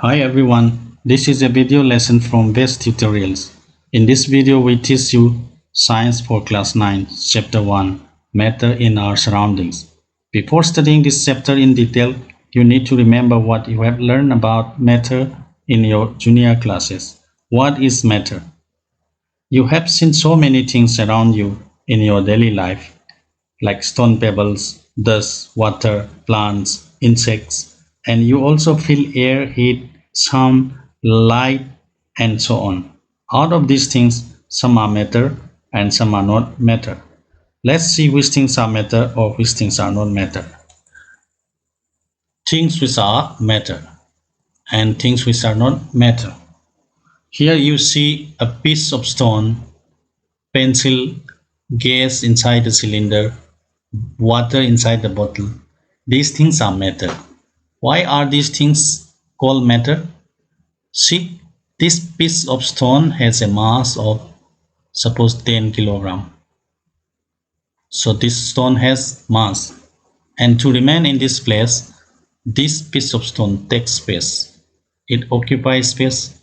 Hi everyone, this is a video lesson from Best Tutorials. In this video we teach you Science for Class 9, Chapter 1, Matter in Our Surroundings. Before studying this chapter in detail, you need to remember what you have learned about matter in your junior classes. What is matter? You have seen so many things around you in your daily life, like stone pebbles, dust, water, plants, insects, and you also feel air, heat, sound, light, and so on. Out of these things, some are matter and some are not matter. Let's see which things are matter or which things are not matter. Things which are matter and things which are not matter. Here you see a piece of stone, pencil, gas inside the cylinder, water inside the bottle. These things are matter. Why are these things called matter? See, this piece of stone has a mass of suppose 10 kilogram. So this stone has mass, and to remain in this place, this piece of stone takes space. It occupies space.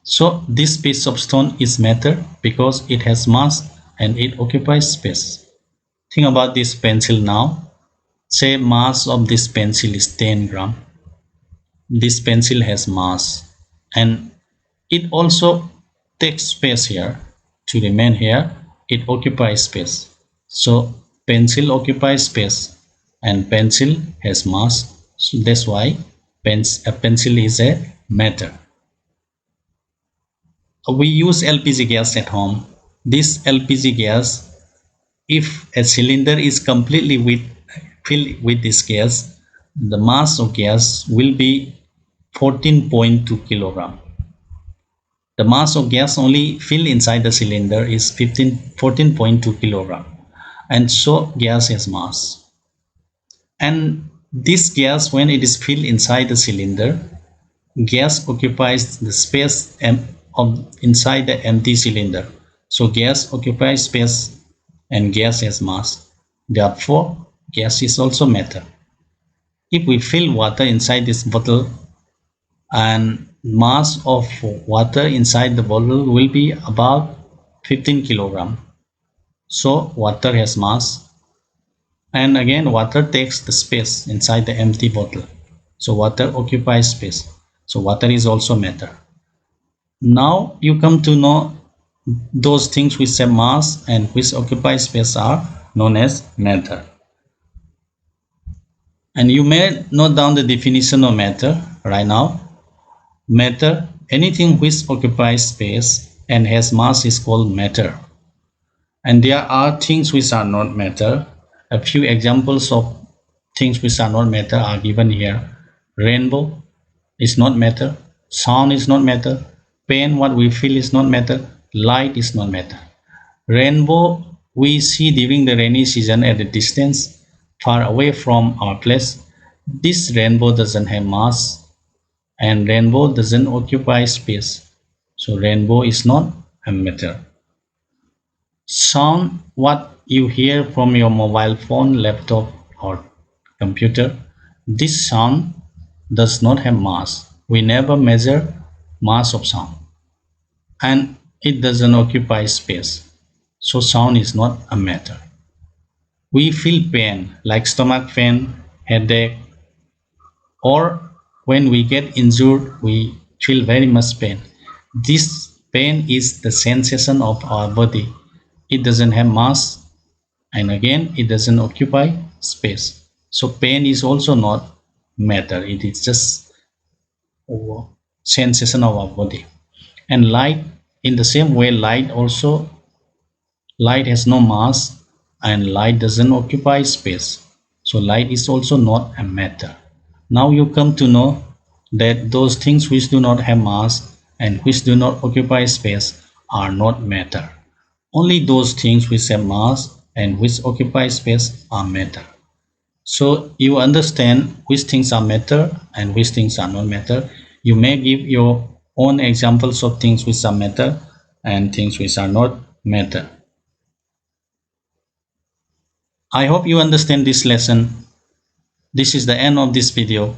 So this piece of stone is matter because it has mass and it occupies space. Think about this pencil now. Say mass of this pencil is 10 gram. This pencil has mass and it also takes space here. To remain here, it occupies space. So pencil occupies space and pencil has mass. So that's why a pencil is a matter. We use LPG gas at home. This LPG gas, if a cylinder is completely filled with this gas, the mass of gas will be 14.2 kilogram. The mass of gas only filled inside the cylinder is 14.2 kilogram, and so gas has mass. And this gas, when it is filled inside the cylinder, gas occupies the space inside the empty cylinder. So gas occupies space and gas has mass. Therefore, gas is also matter. If we fill water inside this bottle, and mass of water inside the bottle will be about 15 kilogram. So water has mass, and again water takes the space inside the empty bottle. So water occupies space. So water is also matter. Now you come to know those things which have mass and which occupy space are known as matter. And you may note down the definition of matter right now. Matter, anything which occupies space and has mass is called matter. And there are things which are not matter. A few examples of things which are not matter are given here. Rainbow is not matter. Sound is not matter. Pain, what we feel, is not matter. Light is not matter. Rainbow we see during the rainy season at a distance far away from our place. This rainbow doesn't have mass and rainbow doesn't occupy space. So rainbow is not a matter. Sound, what you hear from your mobile phone, laptop or computer, this sound does not have mass. We never measure mass of sound and it doesn't occupy space. So sound is not a matter. We feel pain like stomach pain, headache, or when we get injured we feel very much pain. This pain is the sensation of our body. It doesn't have mass and again it doesn't occupy space. So pain is also not matter. It is just sensation of our body. And light, in the same way, light has no mass and light doesn't occupy space. So light is also not a matter. Now you come to know that those things which do not have mass and which do not occupy space are not matter. Only those things which have mass and which occupy space are matter. So you understand which things are matter and which things are not matter. You may give your own examples of things which are matter and things which are not matter. I hope you understand this lesson. This is the end of this video.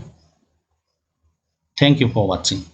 Thank you for watching.